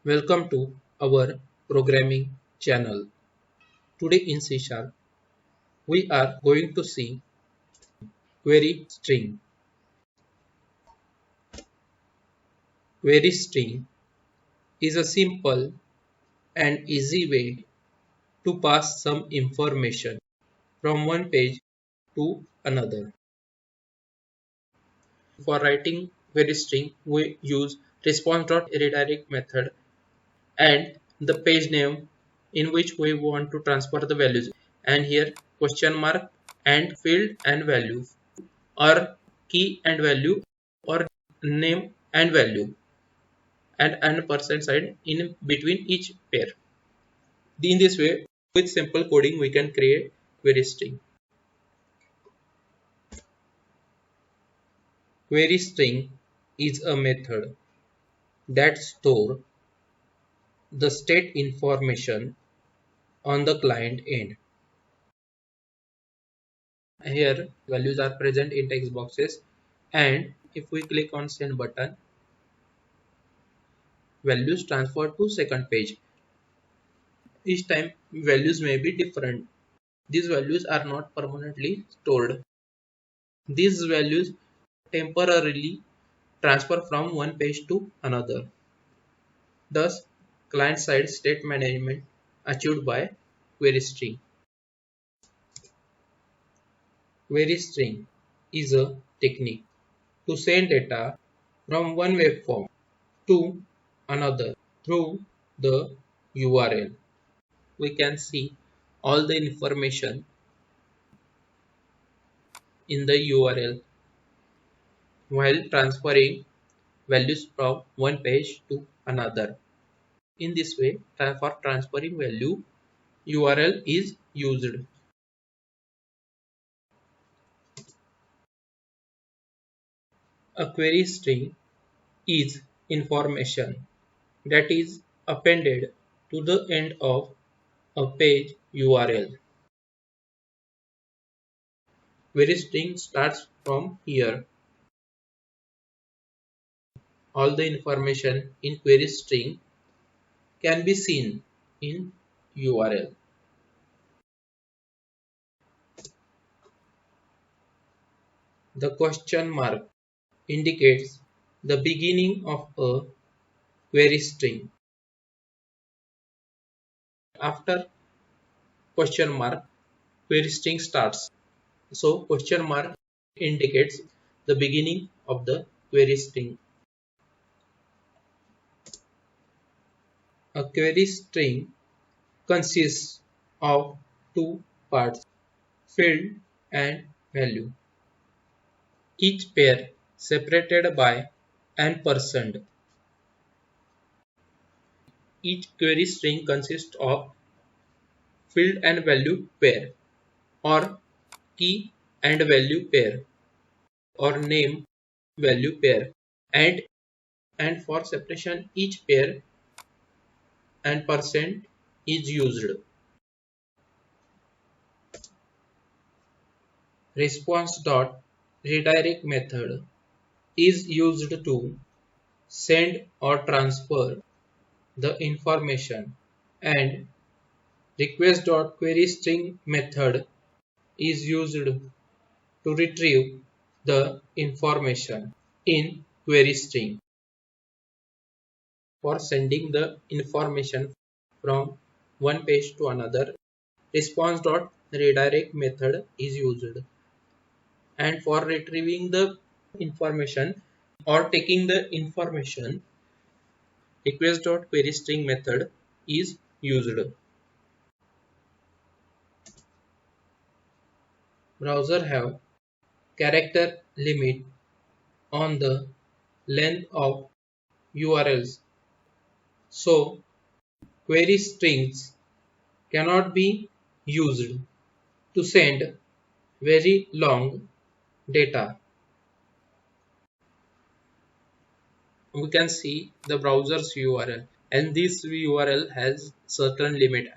Welcome to our programming channel. Today in C Sharp, we are going to see query string. Query string is a simple and easy way to pass some information from one page to another. For writing query string, we use response.redirect method and the page name in which we want to transfer the values, and here question mark and field and value, or key and value, or name and value, and percent sign in between each pair. In this way, with simple coding, we can create query string. Query string is a method that stores the state information on the client end. Here values are present in text boxes, and if we click on send button, values transfer to second page. Each time values may be different. These values are not permanently stored. These values temporarily transfer from one page to another. Thus, client-side state management achieved by query string. Query string is a technique to send data from one waveform to another through the URL. We can see all the information in the URL while transferring values from one page to another. In this way, for transferring value, URL is used. A query string is information that is appended to the end of a page URL. Query string starts from here. All the information in query string can be seen in URL. The question mark indicates the beginning of a query string. After question mark, query string starts. So question mark indicates the beginning of the query string. A query string consists of two parts, field and value, each pair separated by ampersand. Each query string consists of field and value pair, or key and value pair, or name value pair, and for separation each pair and percent is used. Response.redirect method is used to send or transfer the information, and request.queryString method is used to retrieve the information in query string. For sending the information from one page to another, response.redirect method is used, and for retrieving the information or taking the information, request.queryString method is used. Browser have character limit on the length of URLs, so query strings cannot be used to send very long data. We can see the browser's URL, and this URL has certain limit.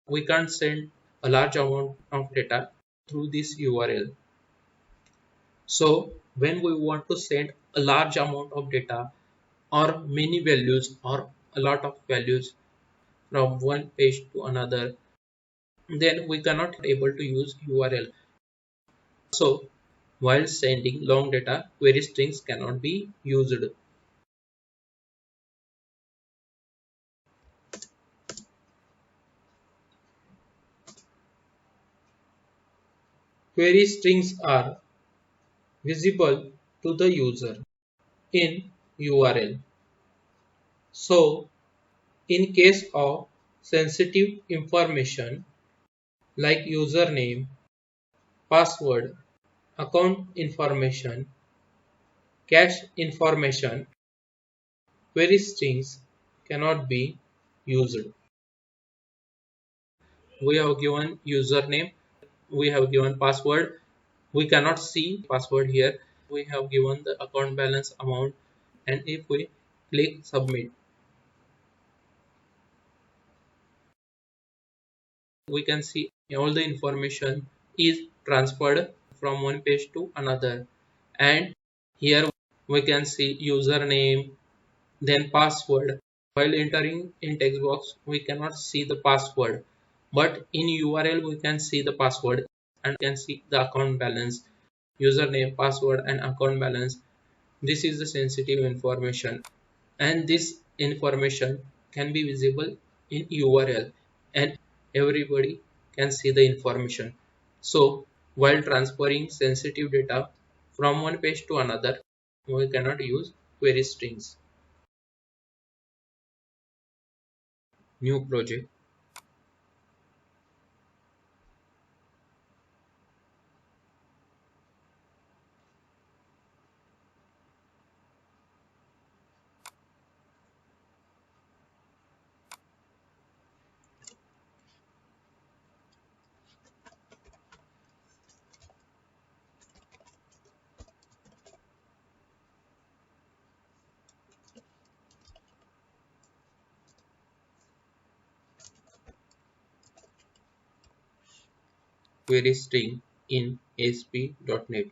We can't send a large amount of data through this URL. So when we want to send a large amount of data or many values or a lot of values from one page to another, then we cannot able to use URL. So while sending long data, query strings cannot be used. Query strings are visible to the user in URL. So in case of sensitive information like username, password, account information, cache information, query strings cannot be used. We have given username, we have given password, we cannot see password here, we have given the account balance amount, and if we click submit, we can see all the information is transferred from one page to another. And here we can see username, then password. While entering in text box, we cannot see the password, but in URL we can see the password and can see the account balance, username, password, and account balance. This is the sensitive information, and this information can be visible in URL, and everybody can see the information. So while transferring sensitive data from one page to another, we cannot use query strings. New project. Query string in ASP.NET.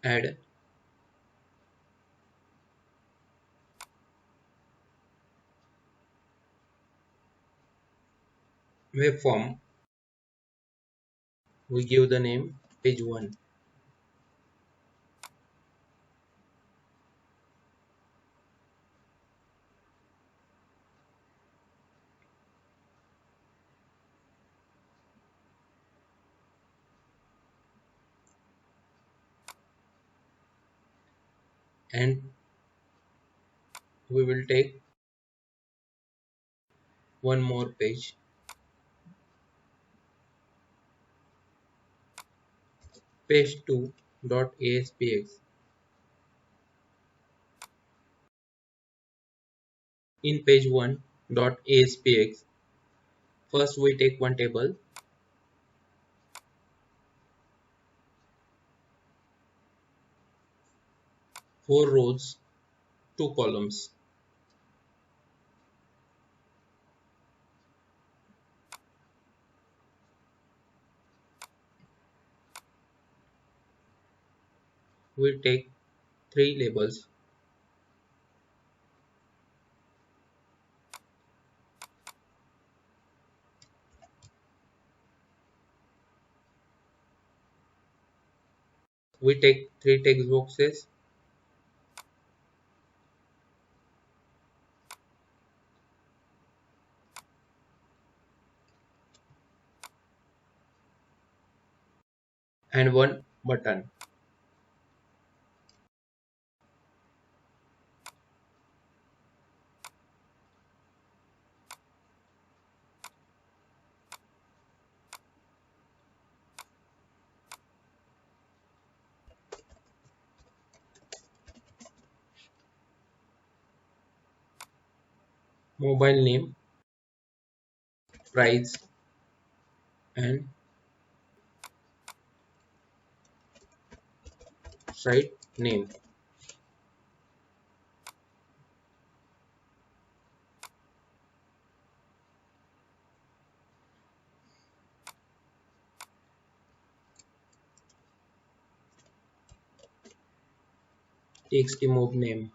Add waveform. We give the name page 1, and we will take one more page, page 2.aspx. In page 1.aspx, first we take one table, 4 rows, 2 columns. We take 3 labels. We take 3 text boxes. And one button. mobile name, price, and site name. Txt mob name,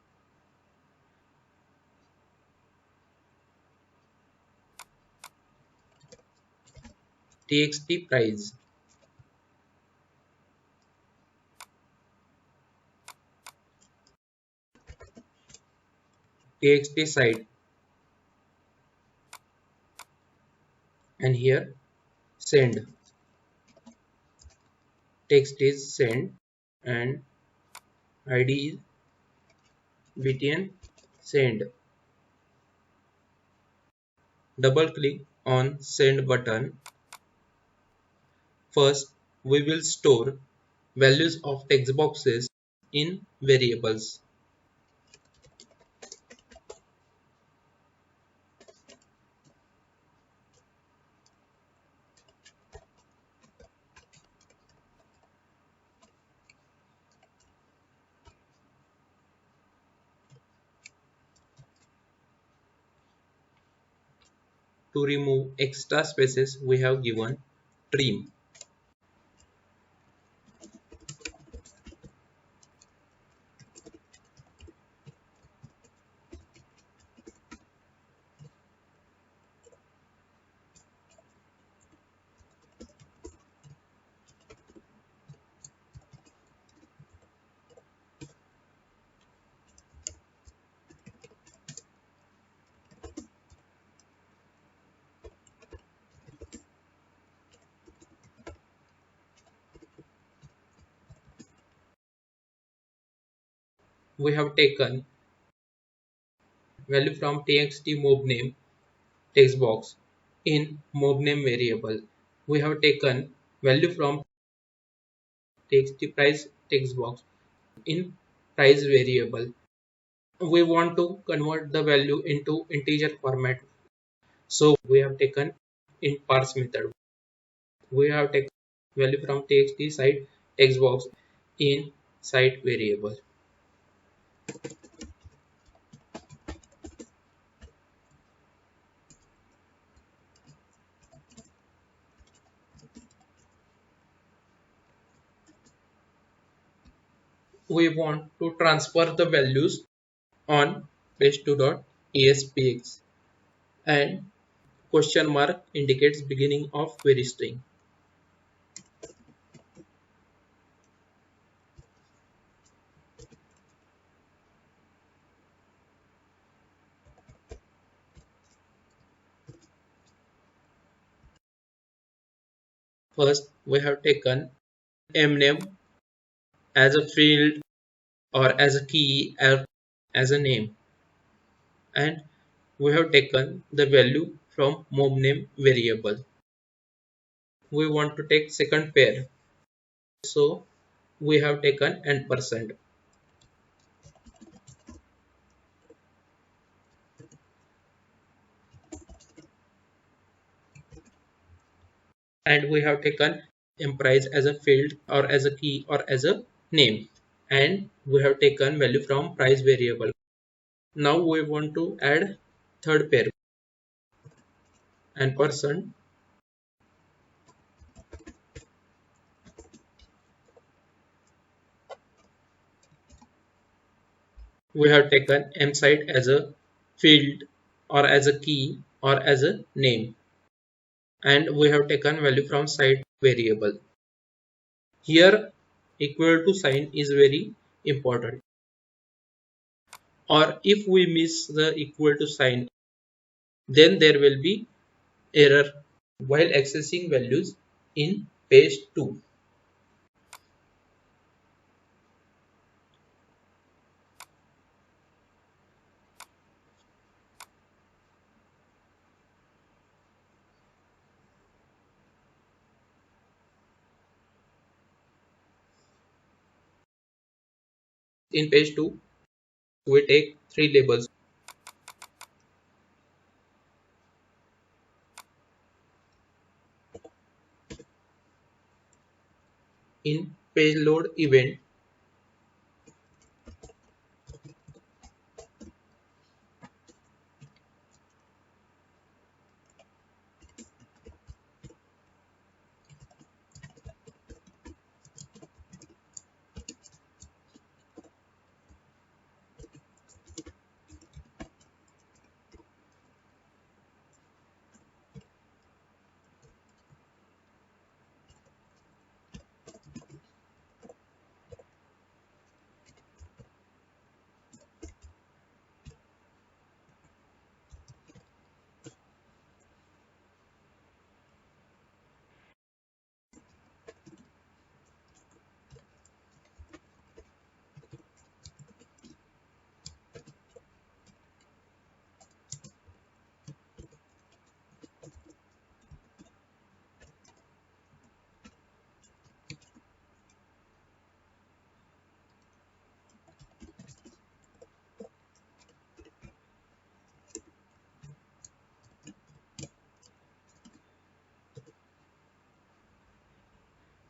txt price, txt site, and here send. Text is send and id is btn send. Double click on send button. First, we will store values of text boxes in variables. To remove extra spaces, we have given trim. We have taken value from txt mob name text box in mob name variable. We have taken value from txt price text box in price variable. We want to convert the value into integer format. So we have taken in parse method. We have taken value from txt site text box in site variable. We want to transfer the values on page2.espx and question mark indicates beginning of query string. First, we have taken mname as a field or as a key or as a name, and we have taken the value from mob name variable. We want to take second pair, so we have taken n%, and we have taken emprise as a field or as a key or as a name, and we have taken value from price variable. Now we want to add third pair and person. We have taken msite as a field or as a key or as a name, and we have taken value from site variable. Here equal to sign is very important, or if we miss the equal to sign, then there will be error while accessing values in page 2. In page 2, we take three labels. in page load event.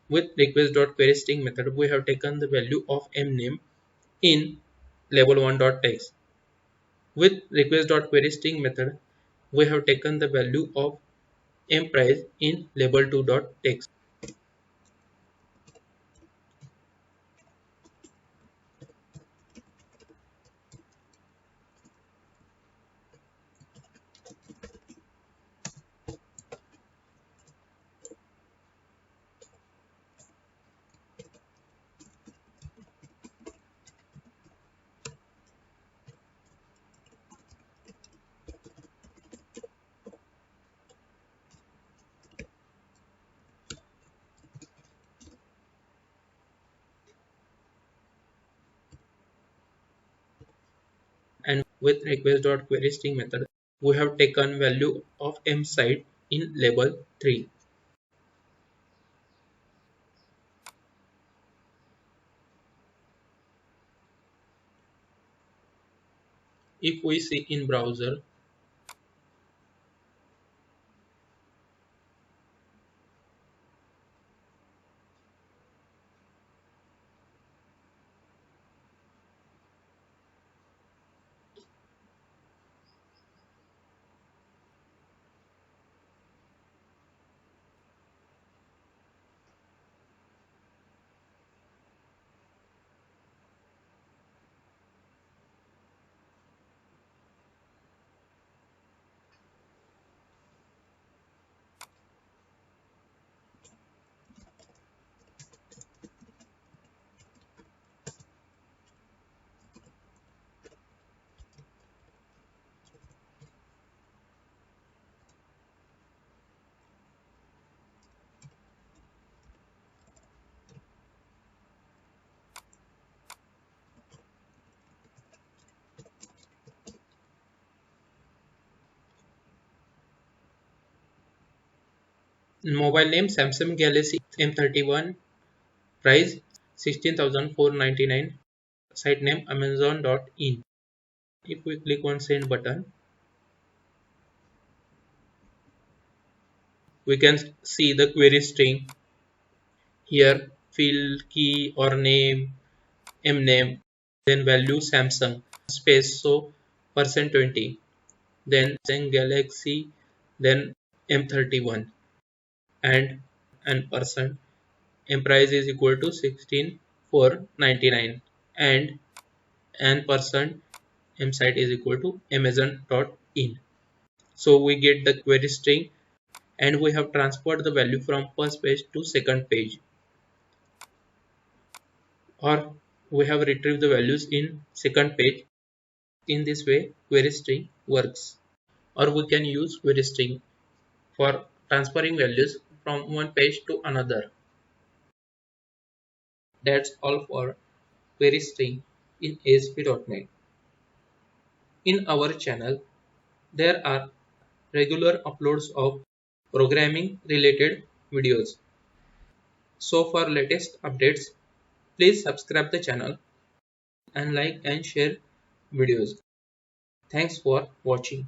With request.queryString method, we have taken the value of mname in label1.text. With request.queryString method, we have taken the value of mprice in label2.text. And with request.queryString method, we have taken value of msite in label 3. If we see in browser, mobile name Samsung Galaxy M31, price 16,499, site name amazon.in. If we click on send button, we can see the query string. Here field key or name, mname, then value Samsung, space so %20, then Samsung Galaxy, then M31, and percent M price is equal to 16,499, and percent M site is equal to amazon.in. So we get the query string, and we have transferred the value from first page to second page, or we have retrieved the values in second page. In this way, query string works. Or we can use query string for transferring values from one page to another. That's all for query string in ASP.NET. In our channel, there are regular uploads of programming related videos. So for latest updates, please subscribe the channel and like and share videos. Thanks for watching.